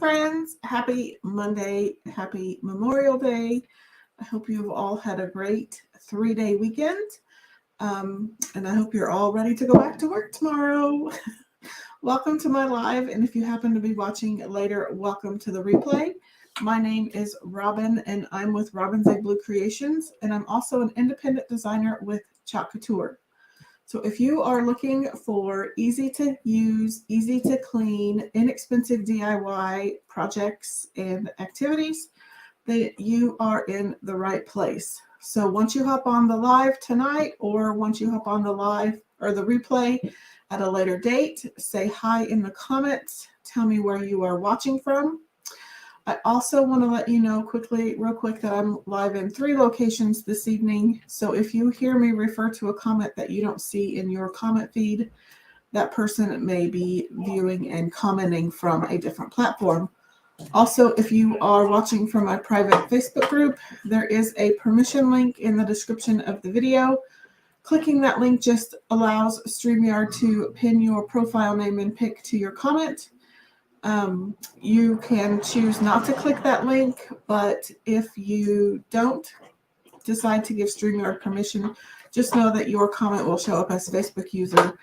friends. Happy Monday. Happy Memorial Day. I hope you've all had a great 3-day weekend. And I hope you're all ready to go back to work tomorrow. Welcome to my live. And if you happen to be watching later, welcome to the replay. My name is Robin, and I'm with Robin's Egg Blue Creations. And I'm also an independent designer with Chalk Couture. So if you are looking for easy to use, easy to clean, inexpensive DIY projects and activities, then you are in the right place. So once you hop on the live tonight, or once you hop on the live or the replay at a later date, say hi in the comments. Tell me where you are watching from. I also want to let you know real quick, that I'm live in 3 locations this evening. So if you hear me refer to a comment that you don't see in your comment feed, that person may be viewing and commenting from a different platform. Also, if you are watching from my private Facebook group, there is a permission link in the description of the video. Clicking that link just allows StreamYard to pin your profile name and pic to your comment. You can choose not to click that link, but if you don't decide to give StreamYard permission, just know that your comment will show up as Facebook user.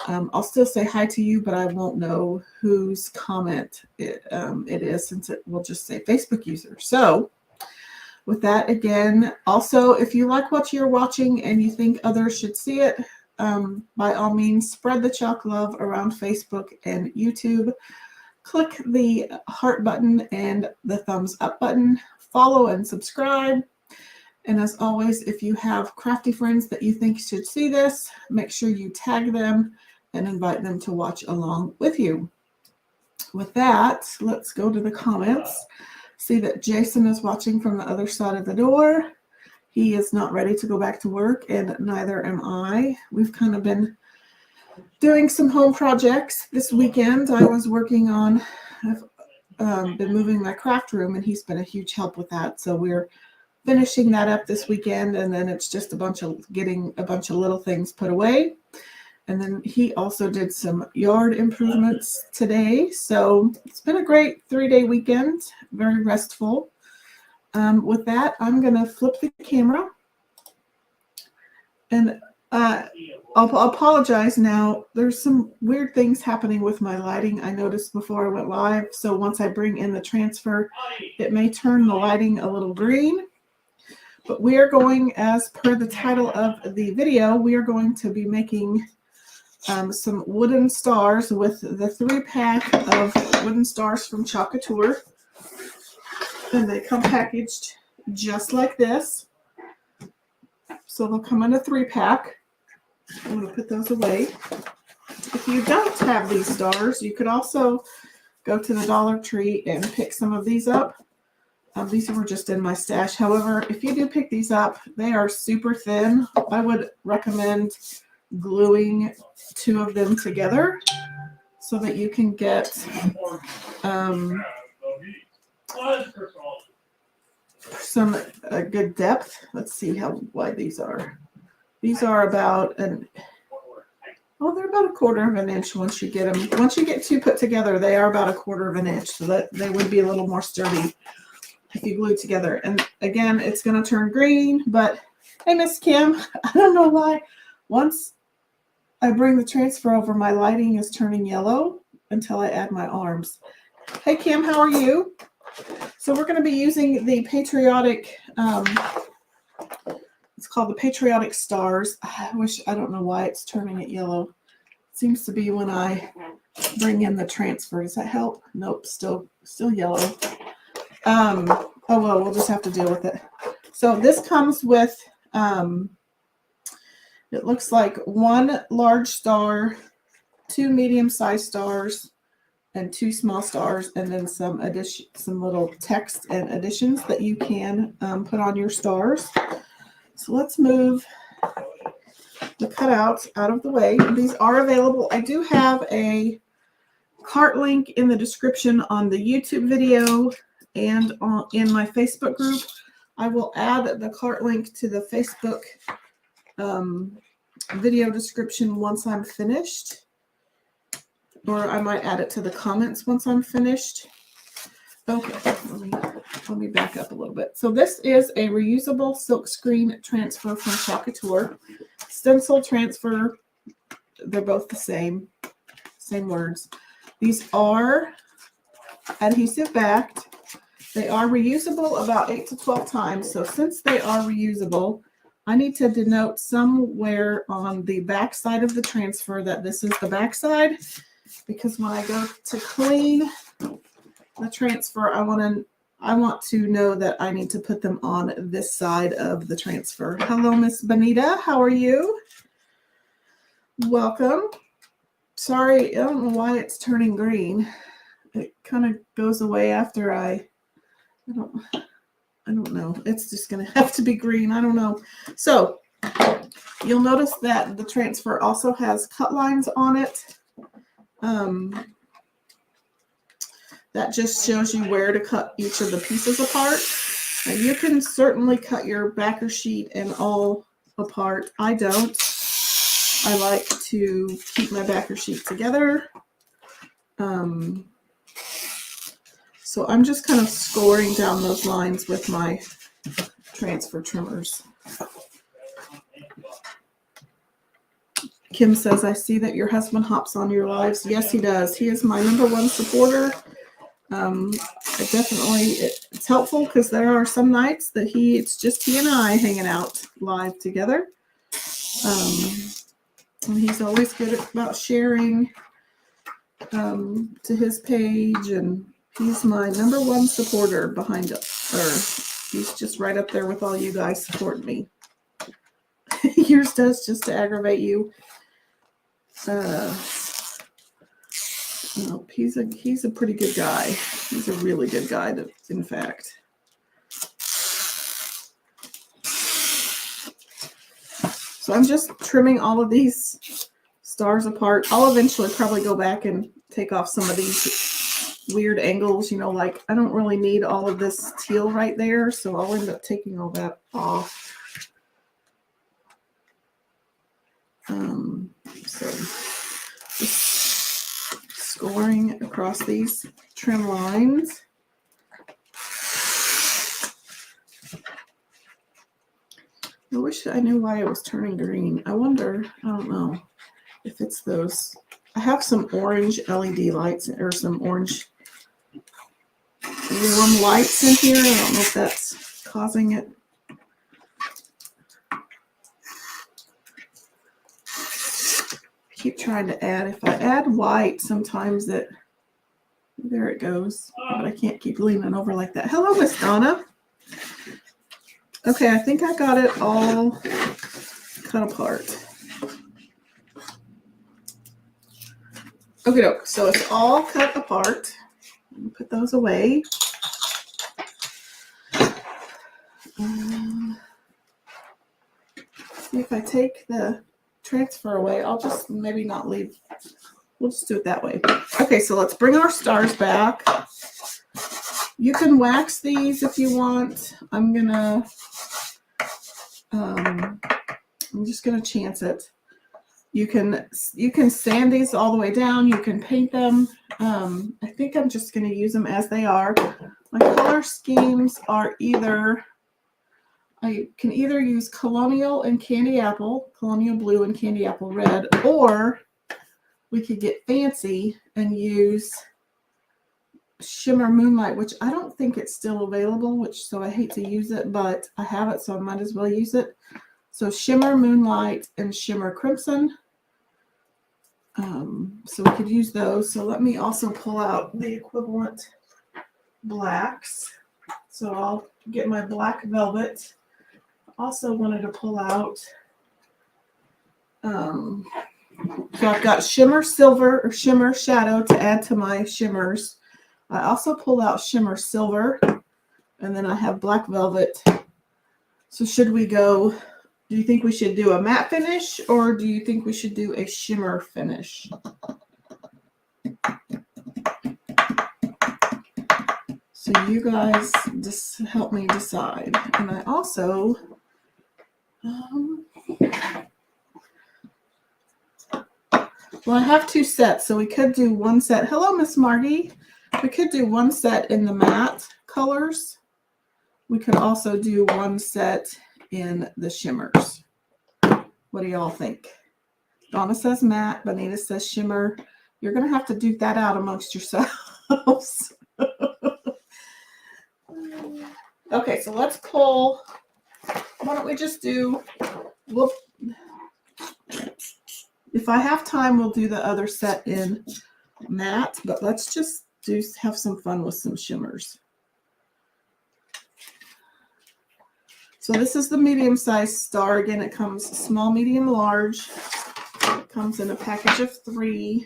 I'll still say hi to you, but I won't know whose comment it is, since it will just say Facebook user. So with that, again, also, if you like what you're watching and you think others should see it, by all means, spread the chalk love around Facebook and YouTube. Click the heart button and the thumbs up button. Follow and subscribe. And as always, if you have crafty friends that you think should see this, make sure you tag them and invite them to watch along with you. With that, let's go to the comments. See that Jason is watching from the other side of the door. He is not ready to go back to work, and neither am I. We've kind of been doing some home projects this weekend. I was working on, I've been moving my craft room, and he's been a huge help with that. So we're finishing that up this weekend, and then it's just getting a bunch of little things put away. And then he also did some yard improvements today. So it's been a great 3-day weekend, very restful. With that, I'm going to flip the camera. And I'll apologize now. There's some weird things happening with my lighting I noticed before I went live. So once I bring in the transfer, it may turn the lighting a little green. But we are going, as per the title of the video, we are going to be making some wooden stars with the 3-pack of wooden stars from Chalk Couture. And they come packaged just like this. So they'll come in a 3-pack. I'm going to put those away. If you don't have these stars, you could also go to the Dollar Tree and pick some of these up. These were just in my stash. However, if you do pick these up, they are super thin. I would recommend gluing 2 of them together so that you can get some good depth. Let's see how wide these are. These are about they're about a 1/4 of an inch once you get them. Once you get 2 put together, they are about a 1/4 of an inch, so that they would be a little more sturdy if you glue together. And again, it's going to turn green, but hey, Miss Kim, I don't know why. Once I bring the transfer over, my lighting is turning yellow until I add my arms. Hey, Kim, how are you? So we're going to be using the Patriotic, it's called the Patriotic Stars. I don't know why it's turning it yellow. It seems to be when I bring in the transfer. Does that help? Nope, still yellow. Oh, well, we'll just have to deal with it. So this comes with, it looks like 1 large star, 2 medium-sized stars, and 2 small stars, and then some little text and additions that you can put on your stars. So let's move the cutouts out of the way. These are available. I do have a cart link in the description on the YouTube video and in my Facebook group. I will add the cart link to the Facebook video description once I'm finished, or I might add it to the comments once I'm finished. Okay, let me back up a little bit. So this is a reusable silk screen transfer from Chalk Couture. Stencil transfer, they're both the same words. These are adhesive backed. They are reusable about 8 to 12 times. So since they are reusable, I need to denote somewhere on the back side of the transfer that this is the back side, because when I go to clean the transfer, I want to know that I need to put them on this side of the transfer. Hello, Miss Benita. How are you? Welcome. Sorry, I don't know why it's turning green. It kind of goes away after I don't know. It's just going to have to be green. I don't know. So you'll notice that the transfer also has cut lines on it. That just shows you where to cut each of the pieces apart. Now you can certainly cut your backer sheet and all apart. I don't. I like to keep my backer sheet together. So I'm just kind of scoring down those lines with my transfer trimmers. Kim says, I see that your husband hops on your lives. Yes, he does. He is my #1 supporter. It's helpful because there are some nights that it's just he and I hanging out live together. And he's always good about sharing to his page, and he's my #1 supporter behind us. Or he's just right up there with all you guys supporting me. Yours does, just to aggravate you. Nope, he's a pretty good guy. He's a really good guy, in fact. So I'm just trimming all of these stars apart. I'll eventually probably go back and take off some of these weird angles, like I don't really need all of this teal right there, so I'll end up taking all that off. So just scoring across these trim lines. I wish I knew why it was turning green. I wonder, I don't know if it's those. I have some orange LED lights or some orange warm lights in here. I don't know if that's causing it. Keep trying to add. If I add white, sometimes there it goes. But I can't keep leaning over like that. Hello, Miss Donna. Okay, I think I got it all cut apart. Okay, so it's all cut apart. Put those away. See if I take the transfer away, I'll just maybe not leave. We'll just do it that way. Okay, so let's bring our stars back. You can wax these if you want. I'm just gonna chance it. You can sand these all the way down. You can paint them. I think I'm just gonna use them as they are. My color schemes are I can either use Colonial and Candy Apple, Colonial Blue and Candy Apple Red, or we could get fancy and use Shimmer Moonlight, which I don't think it's still available, so I hate to use it, but I have it, so I might as well use it. So Shimmer Moonlight and Shimmer Crimson. So we could use those. So let me also pull out the equivalent blacks. So I'll get my black velvet. Also wanted to pull out, so I've got Shimmer Silver or Shimmer Shadow to add to my shimmers. I also pulled out Shimmer Silver, and then I have Black Velvet. So should we go, do you think we should do a matte finish, or do you think we should do a shimmer finish? So you guys just help me decide. And I also, well, I have 2 sets, so we could do 1 set. Hello, Miss Margie. We could do one set in the matte colors. We could also do one set in the shimmers. What do y'all think? Donna says matte, Bonita says shimmer. You're going to have to duke that out amongst yourselves. Okay, so let's pull. Why don't we just do, if I have time, we'll do the other set in matte, but let's just have some fun with some shimmers. So this is the medium-sized star. Again, it comes small, medium, large. It comes in a package of 3.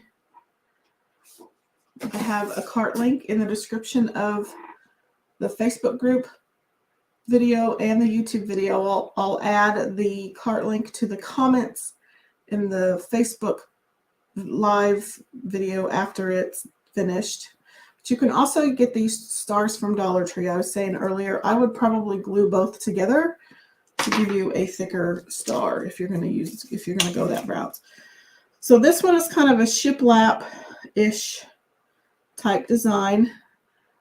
I have a cart link in the description of the Facebook group video and the YouTube video. I'll add the cart link to the comments in the Facebook live video after it's finished. But you can also get these stars from Dollar Tree. I was saying earlier, I would probably glue both together to give you a thicker star if you're going to go that route. So this one is kind of a shiplap-ish type design,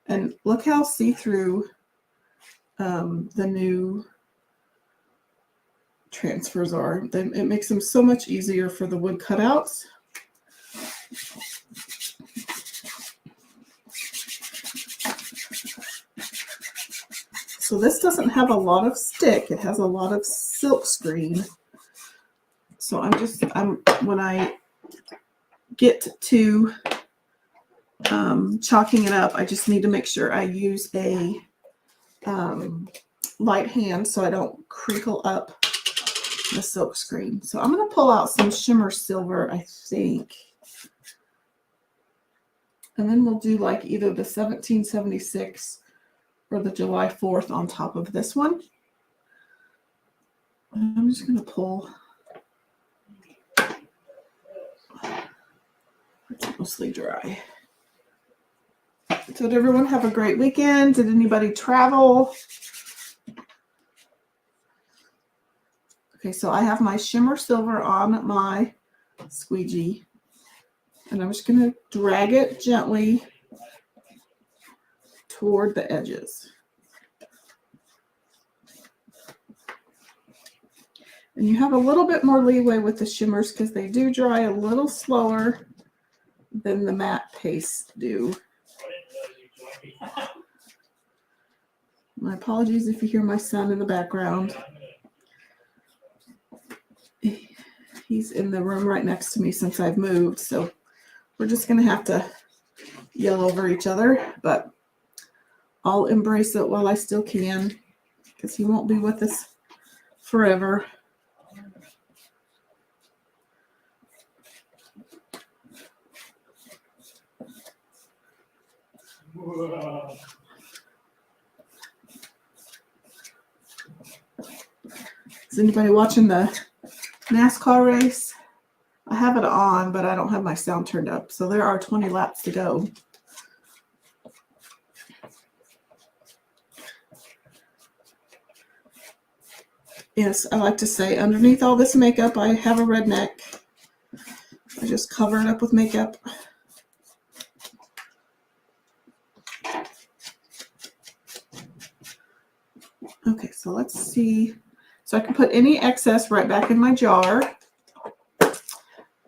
and look how see-through the new transfers are. It makes them so much easier for the wood cutouts. So this doesn't have a lot of stick. It has a lot of silk screen. So when I get to chalking it up, I just need to make sure I use a light hand so I don't crinkle up the silk screen. So I'm going to pull out some shimmer silver, I think. And then we'll do like either the 1776 or the July 4th on top of this one. And I'm just going to pull. It's mostly dry. So did everyone have a great weekend? Did anybody travel? Okay, so I have my shimmer silver on my squeegee. And I'm just going to drag it gently toward the edges. And you have a little bit more leeway with the shimmers because they do dry a little slower than the matte pastes do. My apologies if you hear my son in the background. He's in the room right next to me since I've moved, so we're just going to have to yell over each other, but I'll embrace it while I still can because he won't be with us forever. Is anybody watching the NASCAR race? I have it on, but I don't have my sound turned up. So there are 20 laps to go. Yes, I like to say underneath all this makeup, I have a redneck. I just cover it up with makeup. Okay, so let's see. So I can put any excess right back in my jar.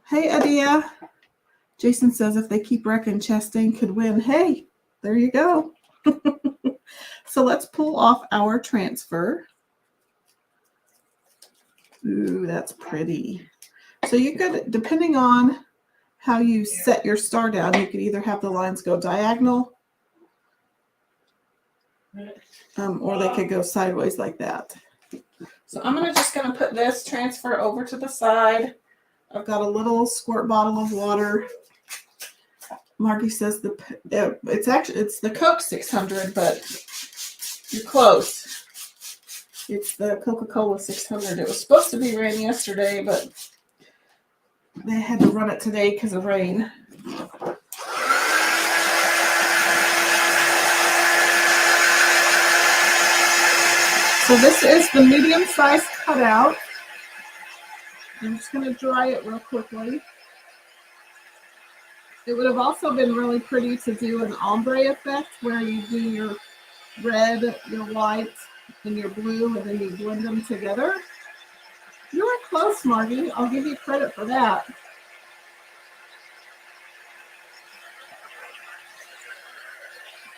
Hey, Adia. Jason says if they keep wrecking, Chastain could win. Hey, there you go. So let's pull off our transfer. Ooh, that's pretty. So you could, depending on how you set your star down, you could either have the lines go diagonal or they could go sideways like that. So I'm just going to put this transfer over to the side. I've got a little squirt bottle of water. Margie says it's the Coke 600, but you're close. It's the Coca-Cola 600. It was supposed to be rain yesterday, but they had to run it today because of rain. So this is the medium-sized cutout. I'm just going to dry it real quickly. It would have also been really pretty to do an ombre effect where you do your red, your white, and your blue, and then you blend them together. You were close, Margie. I'll give you credit for that.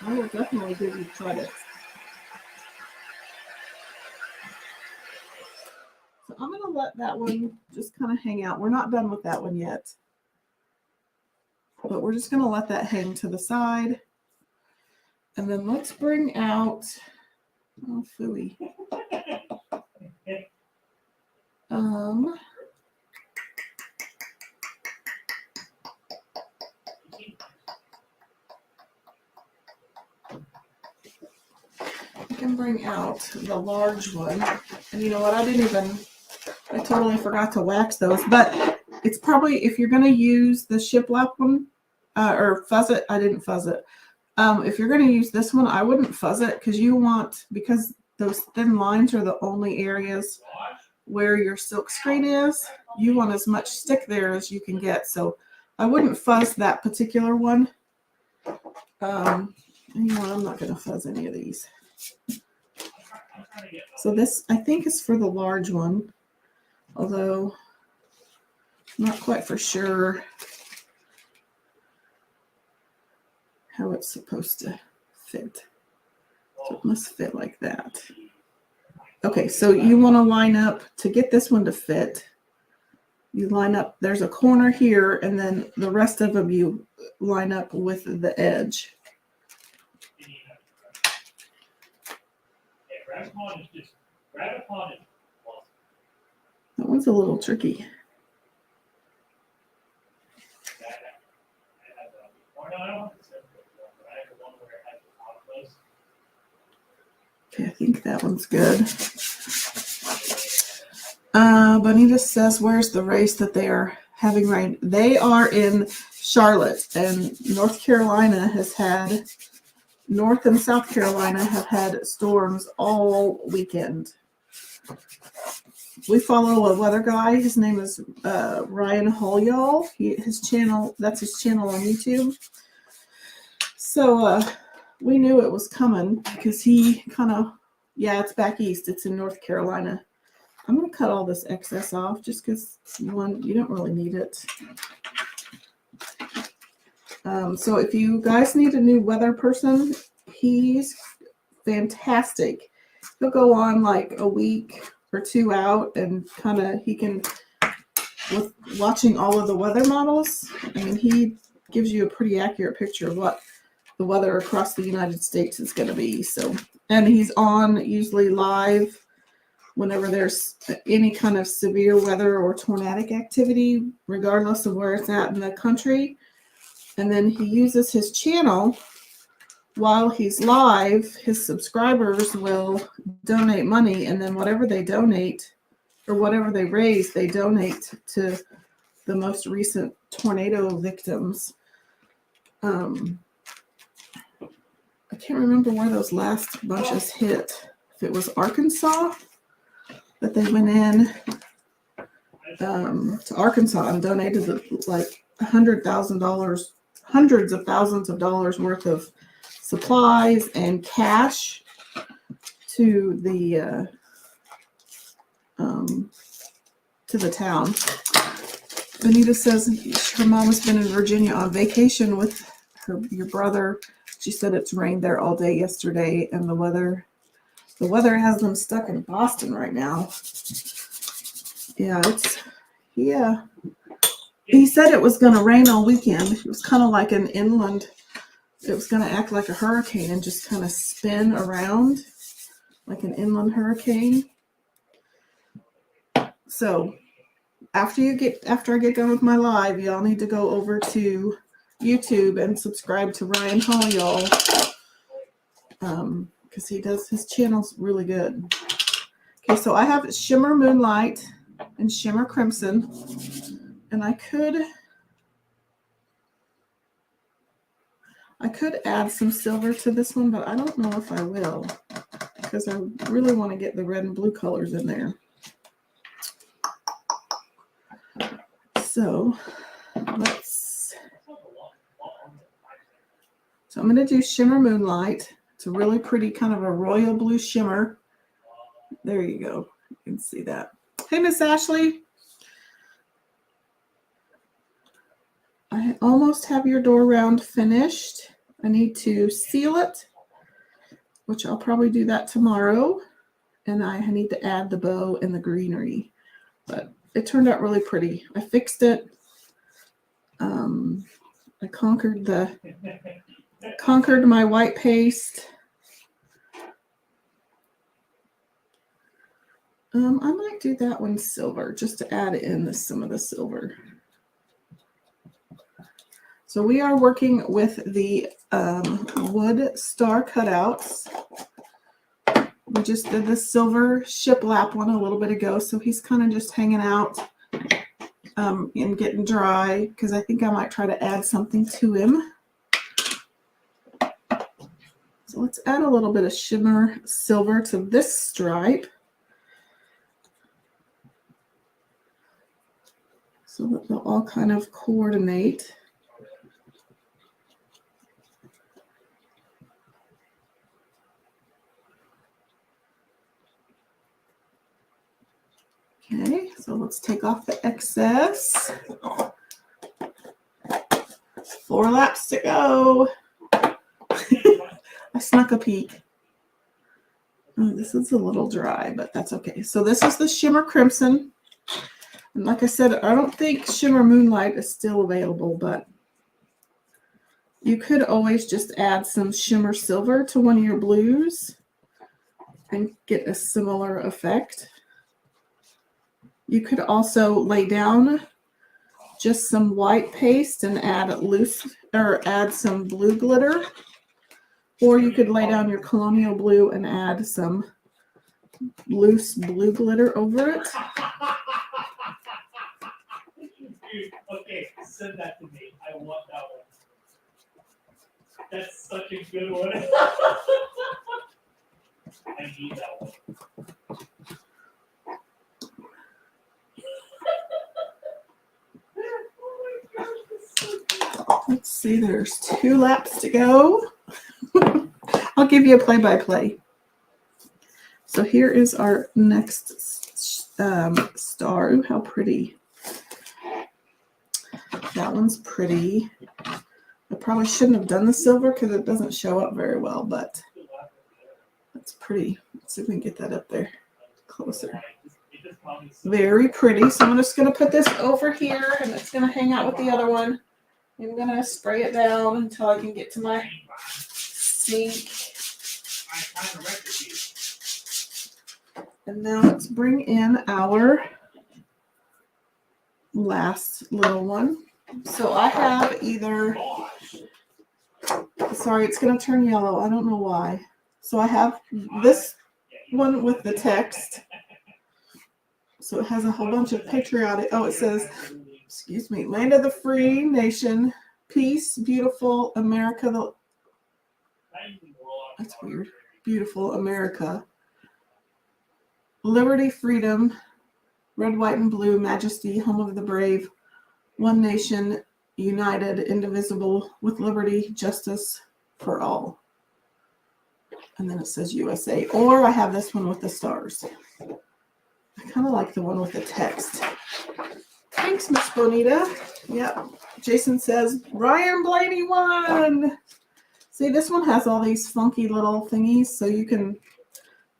I will definitely give you credit. So I'm going to let that one just kind of hang out. We're not done with that one yet. But we're just going to let that hang to the side. And then let's bring out, oh, phooey. I can bring out the large one. And you know what? I totally forgot to wax those. But it's probably, if you're going to use the shiplap one, or fuzz it, I didn't fuzz it. If you're going to use this one, I wouldn't fuzz it because those thin lines are the only areas where your silk screen is. You want as much stick there as you can get. So I wouldn't fuzz that particular one. You know what? I'm not going to fuzz any of these. So this, I think, is for the large one, although I'm not quite for sure how it's supposed to fit. So it must fit like that. Okay, so you want to line up to get this one to fit. You line up, there's a corner here, and then the rest of them you line up with the edge. That one's a little tricky. Okay, I think that one's good. Bonita says, where's the race that they are having rain? They are in Charlotte, and North and South Carolina have had storms all weekend. We follow a weather guy. His name is Ryan Holyall. That's his channel on YouTube. So we knew it was coming because he it's back east. It's in North Carolina. I'm going to cut all this excess off just because, one, you don't really need it. So if you guys need a new weather person, he's fantastic. He'll go on like a week or two out and he can, with watching all of the weather models, I mean, he gives you a pretty accurate picture of what the weather across the United States is going to be. So, and he's on usually live whenever there's any kind of severe weather or tornadic activity, regardless of where it's at in the country. And then he uses his channel while he's live. His subscribers will donate money, and then whatever they donate or whatever they raise, they donate to the most recent tornado victims. I can't remember where those last bunches hit. If it was Arkansas that they went in to Arkansas and donated like $100,000, hundreds of thousands of dollars worth of supplies and cash to the town. Benita says her mom has been in Virginia on vacation with your brother. She said it's rained there all day yesterday, and the weather has them stuck in Boston right now. Yeah, he said it was going to rain all weekend. It was kind of like an inland. It was going to act like a hurricane and just kind of spin around like an inland hurricane. So after I get done with my live, y'all need to go over to YouTube and subscribe to Ryan Holyall, because his channel's really good. Okay, so I have Shimmer Moonlight and Shimmer Crimson, and I could add some silver to this one, but I don't know if I will, because I really want to get the red and blue colors in there. So I'm going to do Shimmer Moonlight. It's a really pretty kind of a royal blue shimmer. There you go. You can see that. Hey, Miss Ashley. I almost have your door round finished. I need to seal it, which I'll probably do that tomorrow. And I need to add the bow and the greenery. But it turned out really pretty. I fixed it. I conquered my white paste. I might do that one silver just to add in some of the silver. So we are working with the wood star cutouts. We just did the silver shiplap one a little bit ago, so he's kind of just hanging out and getting dry because I think I might try to add something to him. So let's add a little bit of shimmer silver to this stripe so that they'll all kind of coordinate. Okay, so let's take off the excess. 4 laps to go. I snuck a peek. Oh, this is a little dry, but that's okay. So this is the Shimmer Crimson. And like I said, I don't think Shimmer Moonlight is still available, but you could always just add some Shimmer Silver to one of your blues and get a similar effect. You could also lay down just some white paste and add some blue glitter. Or you could lay down your colonial blue and add some loose blue glitter over it. Okay, send that to me. I want that one. That's such a good one. I need that one. Let's see, there's 2 laps to go. I'll give you a play-by-play. So here is our next star. Ooh, how pretty. That one's pretty. I probably shouldn't have done the silver because it doesn't show up very well, but that's pretty. Let's see if we can get that up there closer. Very pretty. So I'm just going to put this over here and it's going to hang out with the other one. I'm going to spray it down until I can get to my sink. And now let's bring in our last little one. So I have either, sorry, it's going to turn yellow. I don't know why. So I have this one with the text. So it has a whole bunch of patriotic, oh, it says, excuse me, land of the free nation, peace, beautiful America. That's weird. Beautiful America. Liberty, freedom, red, white, and blue, majesty, home of the brave, one nation, united, indivisible, with liberty, justice for all. And then it says USA. Or I have this one with the stars. I kind of like the one with the text. Thanks, Miss Bonita. Yep. Jason says, Ryan Blaney won. See, this one has all these funky little thingies, so you can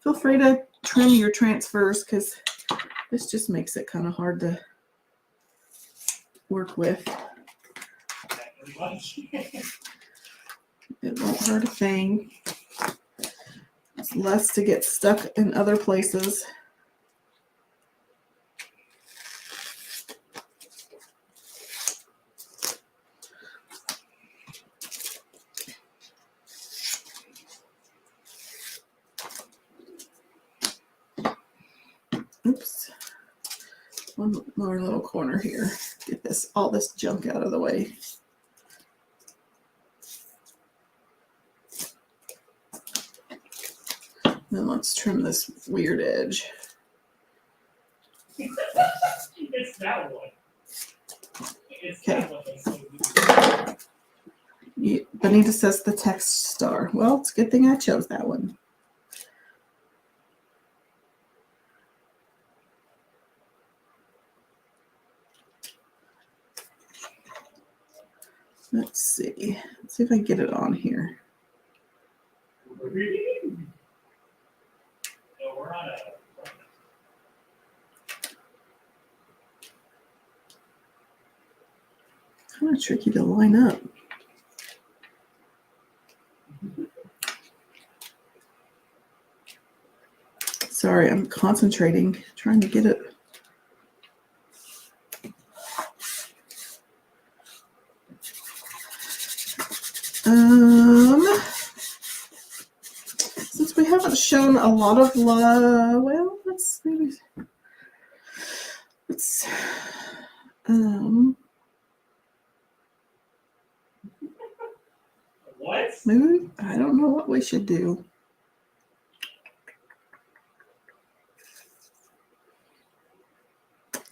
feel free to trim your transfers because this just makes it kind of hard to work with. It won't hurt a thing. It's less to get stuck in other places. Oops. One more little corner here. Get all this junk out of the way. Then let's trim this weird edge. It's that one. It's Okay. that one. Benita says the text star. Well, it's a good thing I chose that one. Let's see. Let's see if I can get it on here. No, we're on a. Kind of tricky to line up. Sorry, I'm concentrating, trying to get it. Since we haven't shown a lot of love, well, let's What? maybe I don't know what we should do.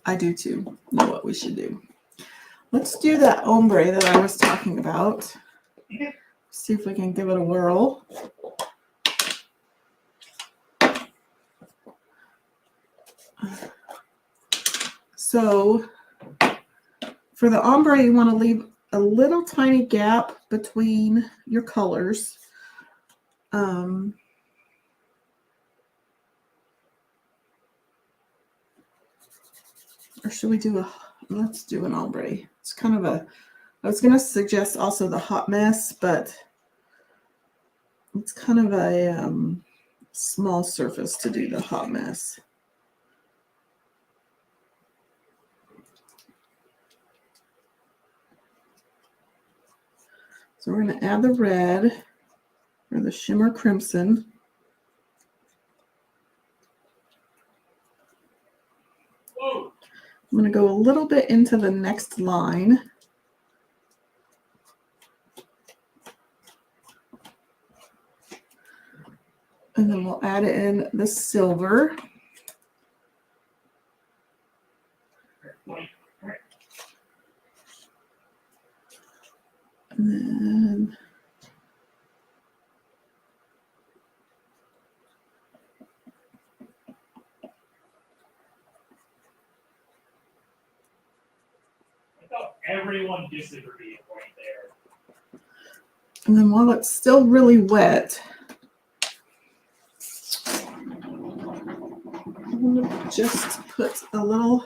I do too know what we should do. Let's do that ombre that I was talking about. See if we can give it a whirl. So for the ombre, you want to leave a little tiny gap between your colors. Or should we do let's do an ombre. It's kind of I was going to suggest also the hot mess, but it's kind of a small surface to do the hot mess. So we're going to add the red or the shimmer crimson. Whoa. I'm going to go a little bit into the next line. And then we'll add in the silver. And then I thought everyone disagreed right there. And then while it's still really wet, I'm going to just put a little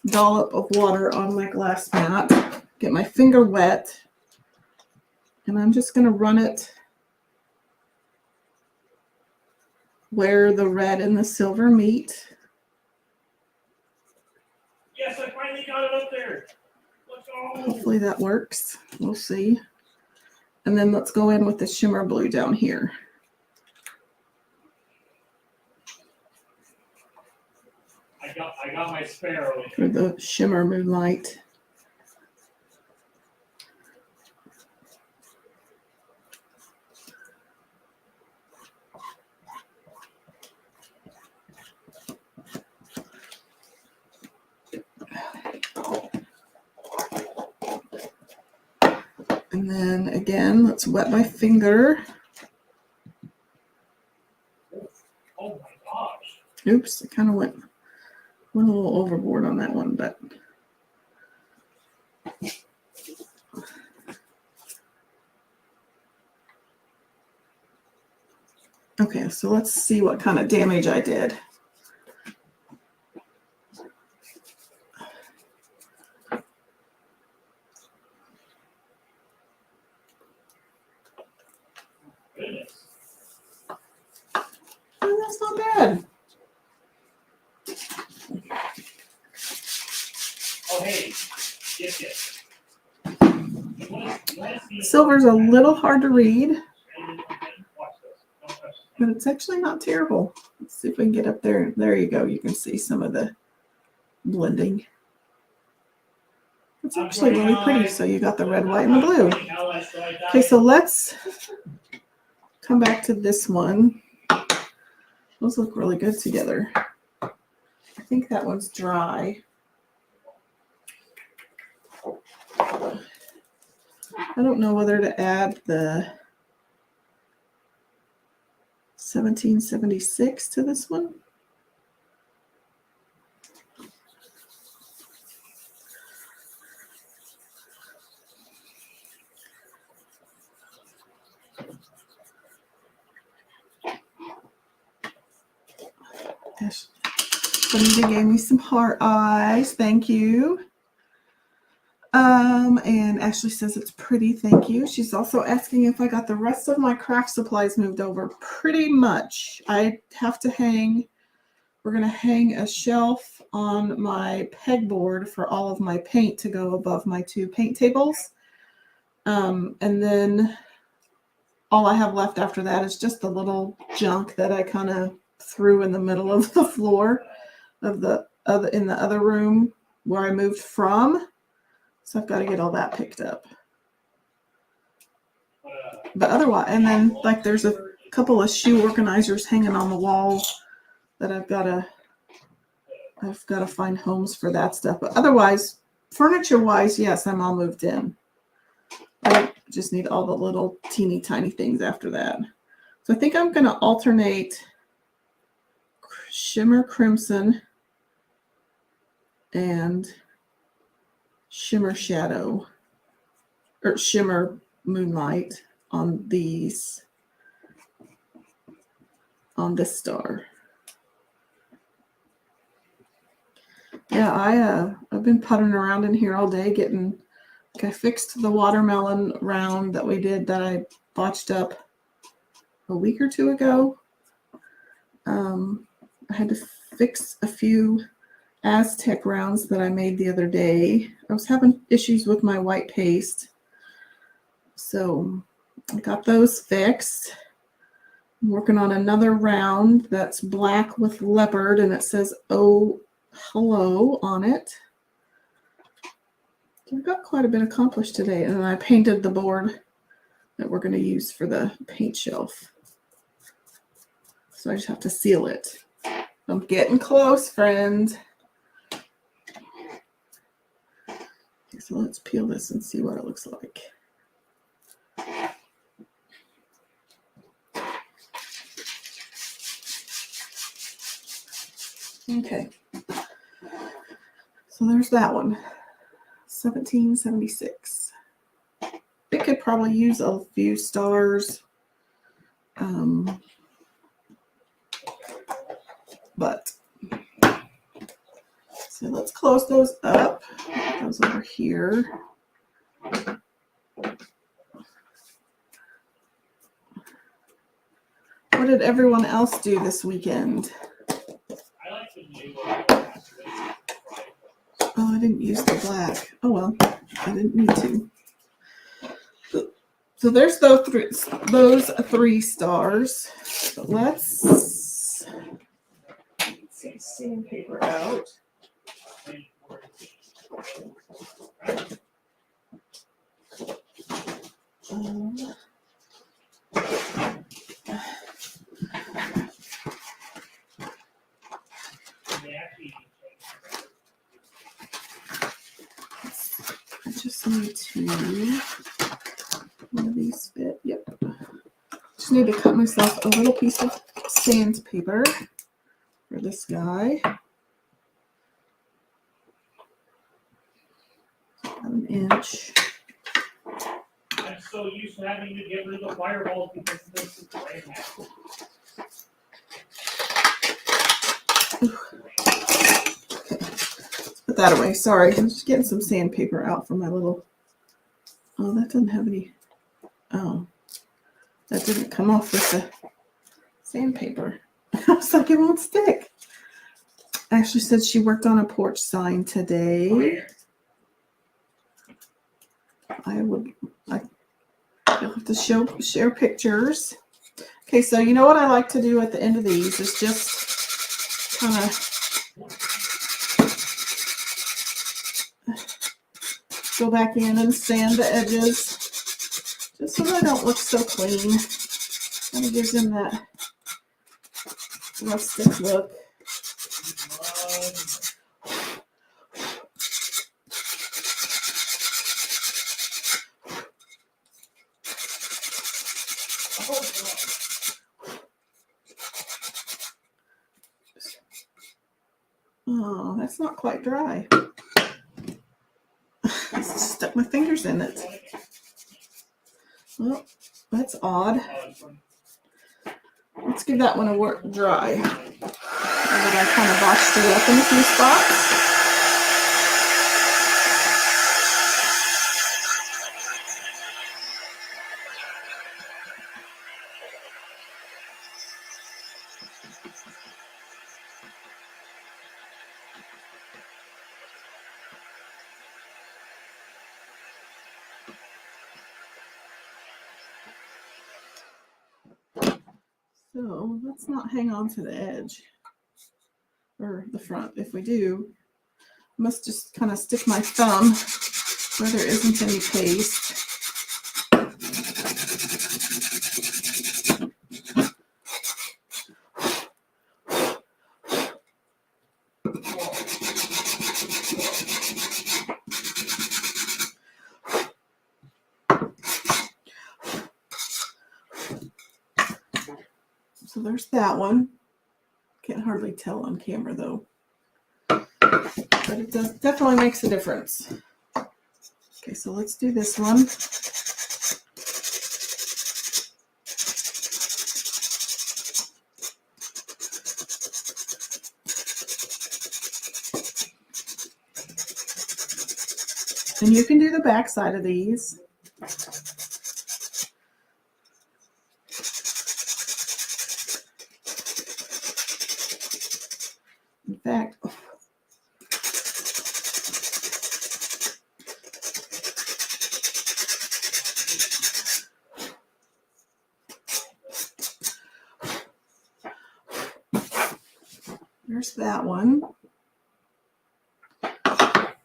dollop of water on my glass mat, get my finger wet, and I'm just going to run it where the red and the silver meet. Yes, I finally got it up there. Let's go. Hopefully that works. We'll see. And then let's go in with the shimmer blue down here. I got my sparrow in For the shimmer moonlight. And then again, let's wet my finger. Oh my gosh. Oops, I kind of went a little overboard on that one, but okay, so let's see what kind of damage I did. Goodness. Oh, that's not bad. Oh hey, yes. You wanna see Silver's a little hard to read, Watch this. Don't touch this. but it's actually not terrible. Let's see if we can get up there. There you go. You can see some of the blending. It's actually really pretty. So you got the red, white, and the blue. Okay, so let's come back to this one. Those look really good together. I think that one's dry. I don't know whether to add the 1776 to this one. Anita gave me some heart eyes. Thank you. And Ashley says it's pretty. Thank you. She's also asking if I got the rest of my craft supplies moved over. Pretty much. I have to hang. We're going to hang a shelf on my pegboard for all of my paint to go above my 2 paint tables. And then all I have left after that is just the little junk that I kind of threw in the middle of the floor of the other room where I moved from. So I've got to get all that picked up. But otherwise, and then like there's a couple of shoe organizers hanging on the wall that I've got to find homes for that stuff. But otherwise, furniture wise, yes, I'm all moved in. I just need all the little teeny tiny things after that. So I think I'm going to alternate Shimmer Crimson and Shimmer Shadow or Shimmer Moonlight on these, on this star. Yeah, I've been puttering around in here all day getting, I fixed the watermelon round that we did that I botched up a week or 2 ago. I had to fix a few Aztec rounds that I made the other day. I was having issues with my white paste. So I got those fixed. I'm working on another round that's black with leopard and it says, "Oh, hello" on it. So I got quite a bit accomplished today. And then I painted the board that we're going to use for the paint shelf. So I just have to seal it. I'm getting close, friend. Okay, so let's peel this and see what it looks like. Okay. So there's that one. 1776. It could probably use a few stars. But so let's close those up. Put those over here. What did everyone else do this weekend? I like the new Oh, I didn't use the black. Oh well, I didn't need to. So there's those 3 stars. But let's get sandpaper out. I just need to, one of these fit, yep. Just need to cut myself a little piece of sandpaper for this guy. About an inch. I'm so used to having to get rid of the fireballs because this is right now. Put that away. Sorry, I'm just getting some sandpaper out for my little. Oh, that doesn't have any. Oh, that didn't come off with the sandpaper. I was like, it won't stick. Ashley said she worked on a porch sign today. You'll have to share pictures. Okay, so you know what I like to do at the end of these is just kind of go back in and sand the edges just so they don't look so clean. Kind of gives them that rustic look. Oh, that's not quite dry. I stuck my fingers in it. Well, that's odd. Let's give that one a work dry. And then I kind of botched it up in a few spots. So let's not hang on to the edge or the front. If we do, I must just kind of stick my thumb where there isn't any paste. So there's that one. Can't hardly tell on camera though. But it definitely makes a difference. Okay, so let's do this one. And you can do the back side of these. In fact, there's that one.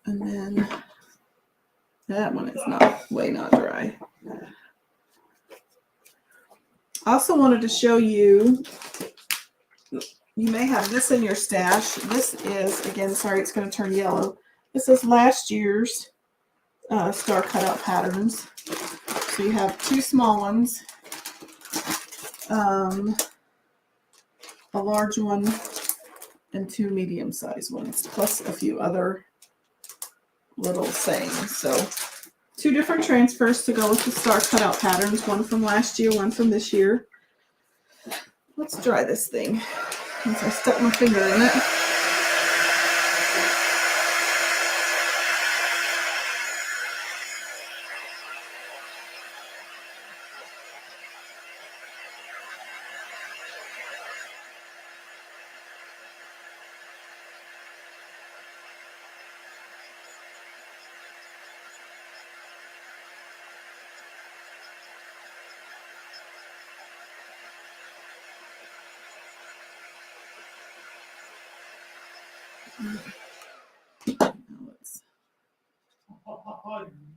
And then that one is way not dry. I also wanted to show you, you may have this in your stash. This is, again, sorry, it's going to turn yellow. This is last year's star cutout patterns. So you have two small ones, a large one, and two medium-sized ones, plus a few other little sayings. So two different transfers to go with the star cutout patterns, one from last year, one from this year. Let's dry this thing since I stuck my finger in it.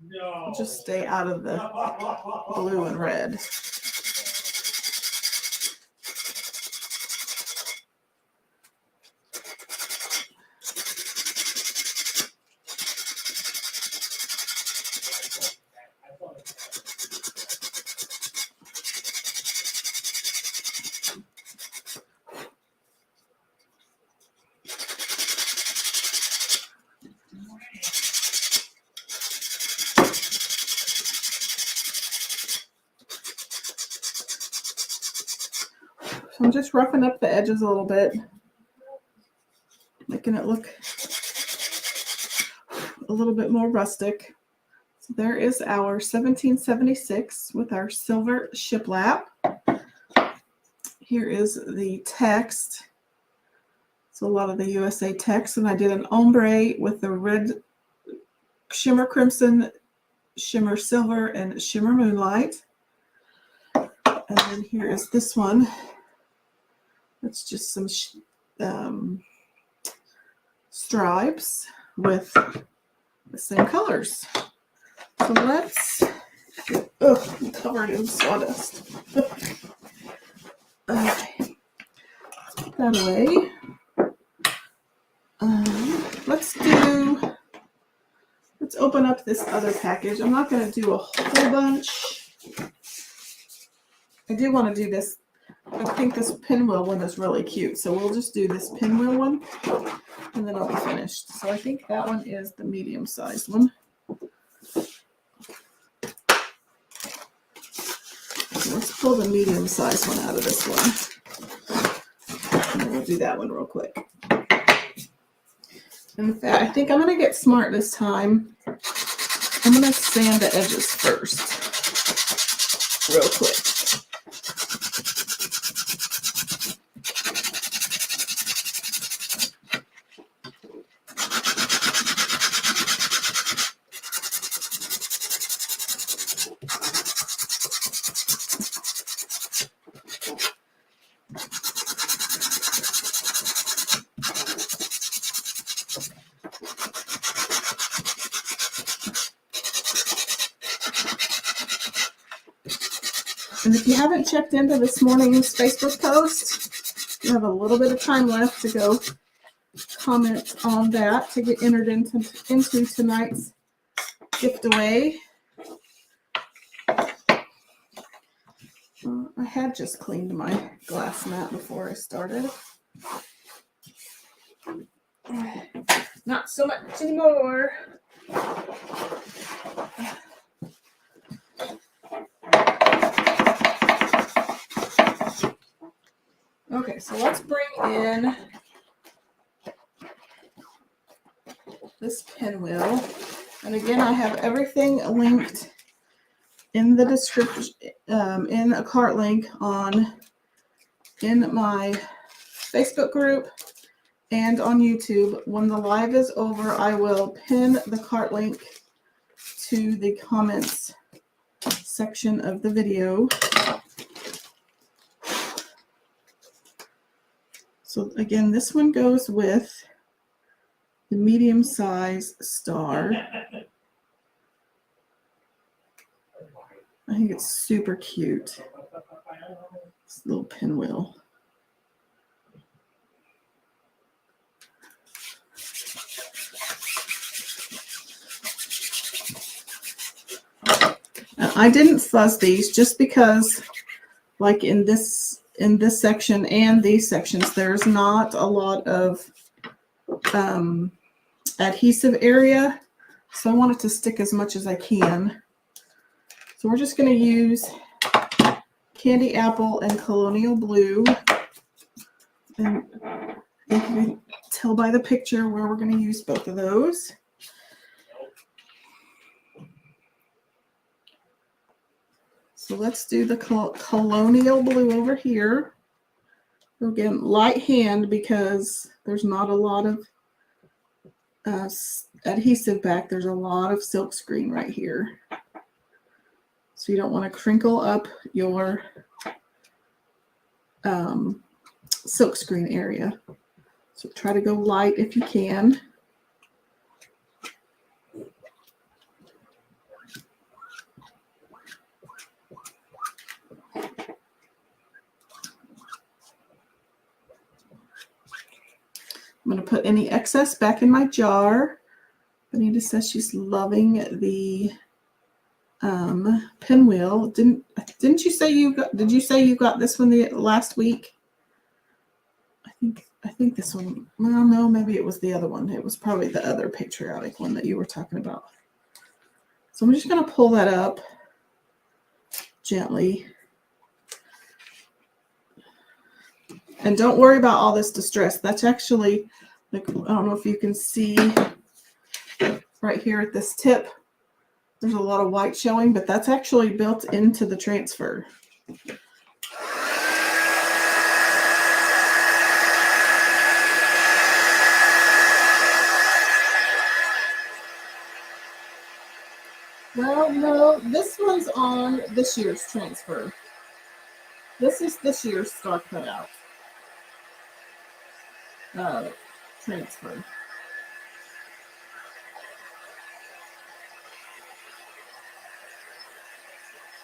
No. Just stay out of the blue and red. So I'm just roughing up the edges a little bit, making it look a little bit more rustic. So there is our 1776 with our silver shiplap. Here is the text. So a lot of the USA text, and I did an ombre with the red shimmer crimson, shimmer silver, and shimmer moonlight. And then here is this one. It's just some stripes with the same colors. So let's get, I'm covered in sawdust. Okay, put that away. Let's open up this other package. I'm not going to do a whole bunch. I do want to do this. I think this pinwheel one is really cute. So we'll just do this pinwheel one and then I'll be finished. So I think that one is the medium sized one. So let's pull the medium sized one out of this one. And then we'll do that one real quick. In fact, I think I'm going to get smart this time. I'm going to sand the edges first, real quick. And if you haven't checked into this morning's Facebook post, you have a little bit of time left to go comment on that to get entered into tonight's gift away. I had just cleaned my glass mat before I started. Not so much anymore. Okay, so let's bring in this pinwheel. And again, I have everything linked in the description, in a cart link in my Facebook group and on YouTube. When the live is over, I will pin the cart link to the comments section of the video. So again, this one goes with the medium size star. I think it's super cute. This little pinwheel. I didn't fuzz these just because, like in this section and these sections, there's not a lot of adhesive area, so I want it to stick as much as I can. So we're just going to use Candy Apple and Colonial Blue, and you can tell by the picture where we're going to use both of those. So let's do the Colonial Blue over here. Again, light hand because there's not a lot of adhesive back. There's a lot of silk screen right here. So you don't want to crinkle up your silk screen area. So try to go light if you can. I'm going to put any excess back in my jar. Anita says she's loving the pinwheel. Didn't you say did you say you got this one the last week? I think this one, well, no, maybe it was the other one. It was probably the other Patriotic one that you were talking about. So I'm just going to pull that up gently. And don't worry about all this distress. That's actually, like, I don't know if you can see right here at this tip, there's a lot of white showing, but that's actually built into the transfer. Well, no, this one's on this year's transfer. This is this year's star cutout transfer.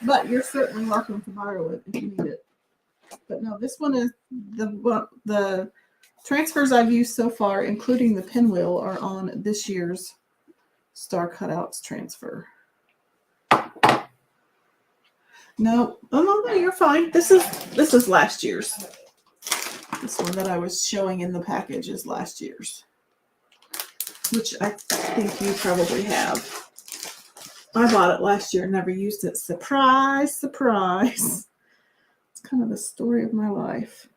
But you're certainly welcome to borrow it if you need it. But no, this one is the transfers I've used so far, including the pinwheel, are on this year's Star Cutouts transfer. No, oh no, you're fine. This is last year's. This one that I was showing in the package is last year's, which I think you probably have. I bought it last year and never used it. Surprise, surprise. It's kind of the story of my life.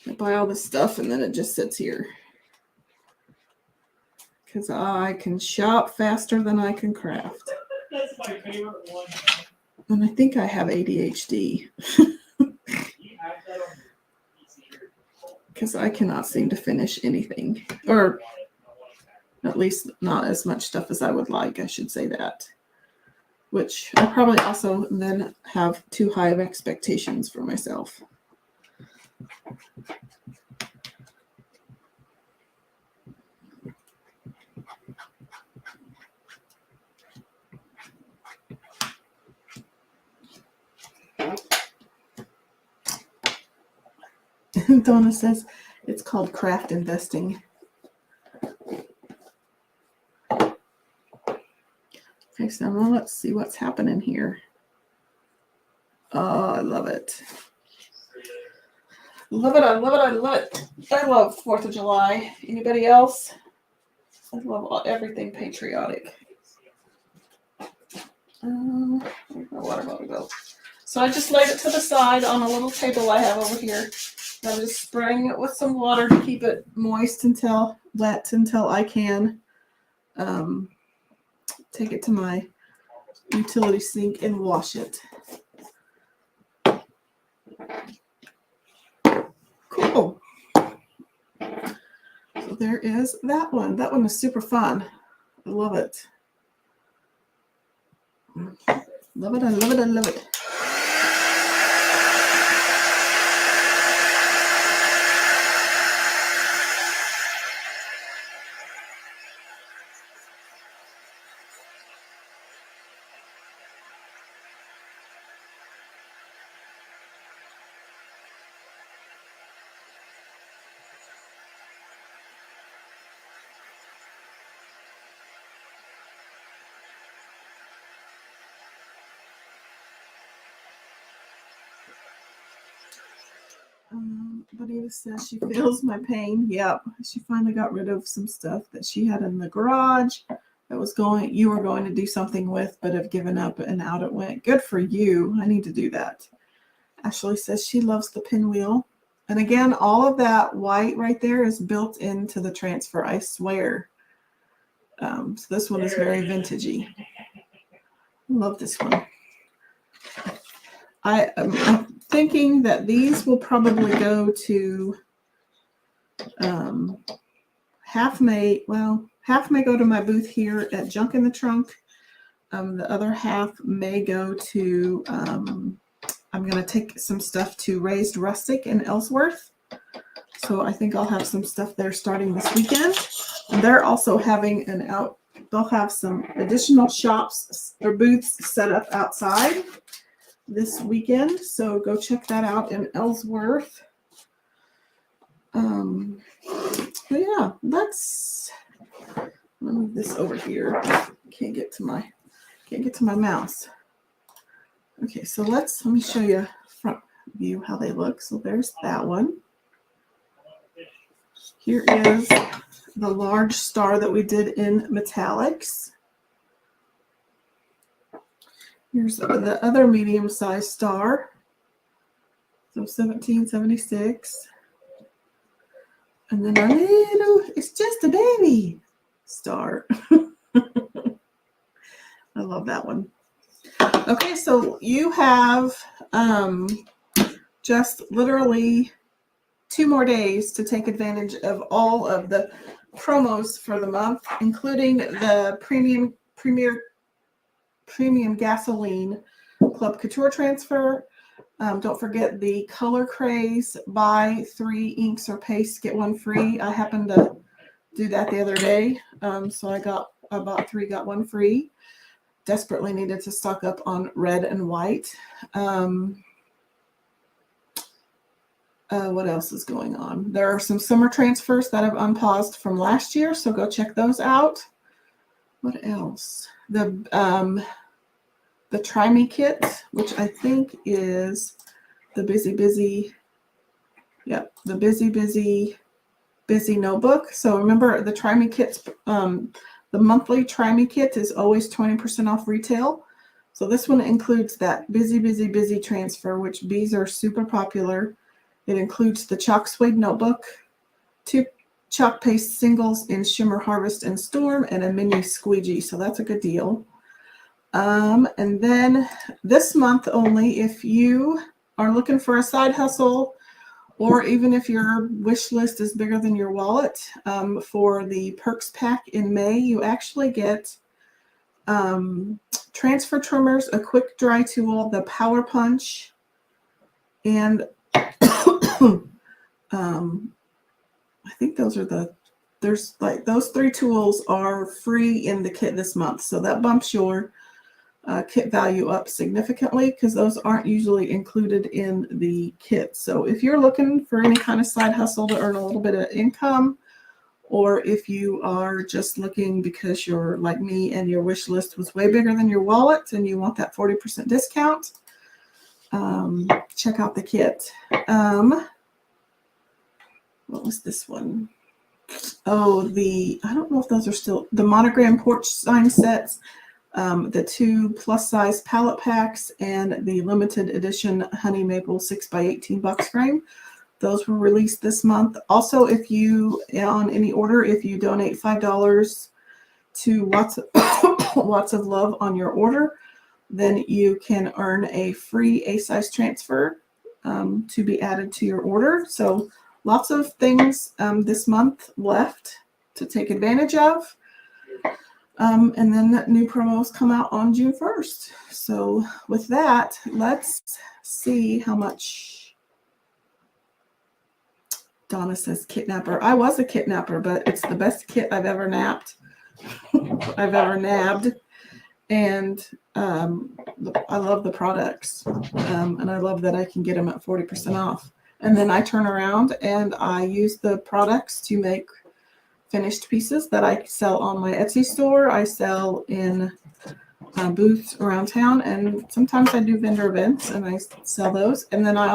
I buy all this stuff and then it just sits here. Because I can shop faster than I can craft. That's my favorite one. And I think I have ADHD. Because I cannot seem to finish anything. Or at least not as much stuff as I would like, I should say that. Which I probably also then have too high of expectations for myself. Donna says it's called craft investing. Okay, so now let's see what's happening here. Oh, I love it. Love it, I love it, I love it. I love 4th of July. Anybody else? I love everything patriotic. Where's my water bottle go? So I just laid it to the side on a little table I have over here. I'm just spraying it with some water to keep it moist until I can take it to my utility sink and wash it. Cool. So there is that one. That one is super fun. I love it. Love it, I love it, I love it. But Eva says she feels my pain. Yep, she finally got rid of some stuff that she had in the garage that you were going to do something with, but have given up, and out it went. Good for you. I need to do that. Ashley says she loves the pinwheel. And again, all of that white right there is built into the transfer, I swear. So this one is very vintagey. I love this one. I'm thinking that these will probably go to half may go to my booth here at Junk in the Trunk. The other half may go to I'm going to take some stuff to Raised Rustic in Ellsworth. So I think I'll have some stuff there starting this weekend. And they're also having they'll have some additional shops or booths set up outside this weekend, so go check that out in Ellsworth. But yeah, let me move this over here. Can't get to my mouse. Okay, so let me show you front view how they look. So there's that one. Here is the large star that we did in metallics. Here's the other medium-sized star. So 1776. And then it's just a baby star. I love that one. Okay, so you have just literally 2 more days to take advantage of all of the promos for the month, including the premium gasoline Club Couture transfer. Don't forget the Color Craze, buy 3 inks or pastes, get 1 free. I happened to do that the other day. So I bought 3, got 1 free. Desperately needed to stock up on red and white. What else is going on? There are some summer transfers that have unpaused from last year, so go check those out. What else? The the Try Me kit, which I think is the Busy. Yep, the Busy notebook. So remember the Try Me kits, the monthly Try Me kit is always 20% off retail. So this one includes that Busy transfer, which bees are super popular. It includes the chalk suede notebook, 2 chalk paste singles in Shimmer, Harvest, and Storm, and a mini squeegee. So that's a good deal. And then this month only, if you are looking for a side hustle, or even if your wish list is bigger than your wallet, for the Perks Pack in May, you actually get transfer trimmers, a quick dry tool, the Power Punch, and I think those are there's like those 3 tools are free in the kit this month. So that bumps your kit value up significantly because those aren't usually included in the kit. So if you're looking for any kind of side hustle to earn a little bit of income, or if you are just looking because you're like me and your wish list was way bigger than your wallet and you want that 40% discount, check out the kit. What was this one? Oh, I don't know if those are still the monogram porch sign sets, the 2 plus size palette packs, and the limited edition honey maple 6x18 box frame. Those were released this month. Also, if you, on any order, if you donate $5 to Watts of Love on your order, then you can earn a free A-size transfer to be added to your order. So lots of things this month left to take advantage of. And then new promos come out on June 1st. So with that, let's see how much. Donna says kitnapper. I was a kitnapper, but it's the best kit I've ever napped. I've ever nabbed. And I love the products. And I love that I can get them at 40% off. And then I turn around and I use the products to make finished pieces that I sell on my Etsy store. I sell in booths around town, and sometimes I do vendor events and I sell those. And then I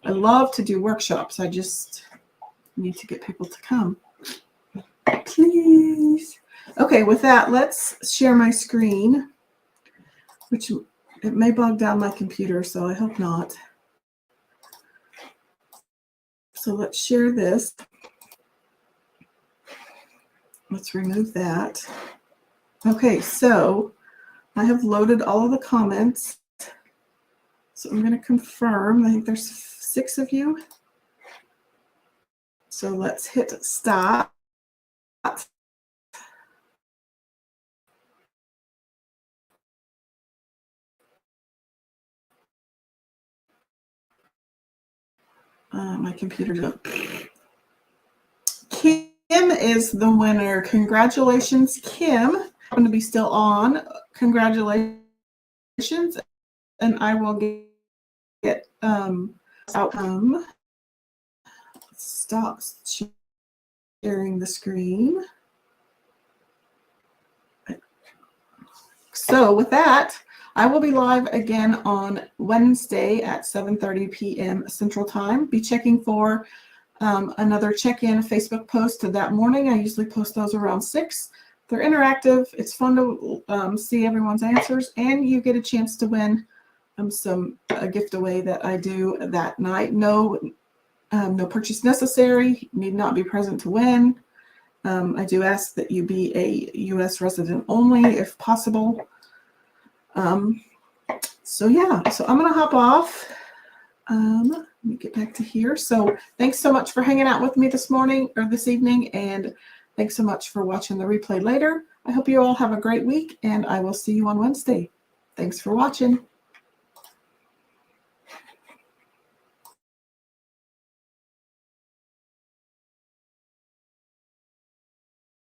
love to do workshops. I just need to get people to come. Please. Okay, with that, let's share my screen, which it may bog down my computer, so I hope not. So let's share this. Let's remove that. Okay, so I have loaded all of the comments. So I'm going to confirm. I think there's 6 of you. So let's hit stop. My computer's up. Kim is the winner. Congratulations, Kim. I'm going to be still on. Congratulations. And I will get outcome. Stop sharing the screen. So with that, I will be live again on Wednesday at 7:30 p.m. Central Time. Be checking for another check-in Facebook post that morning. I usually post those around 6. They're interactive. It's fun to see everyone's answers, and you get a chance to win a gift away that I do that night. No purchase necessary. Need not be present to win. I do ask that you be a U.S. resident only, if possible. So yeah, so I'm going to hop off. Let me get back to here. So thanks so much for hanging out with me this morning or this evening. And thanks so much for watching the replay later. I hope you all have a great week, and I will see you on Wednesday. Thanks for watching.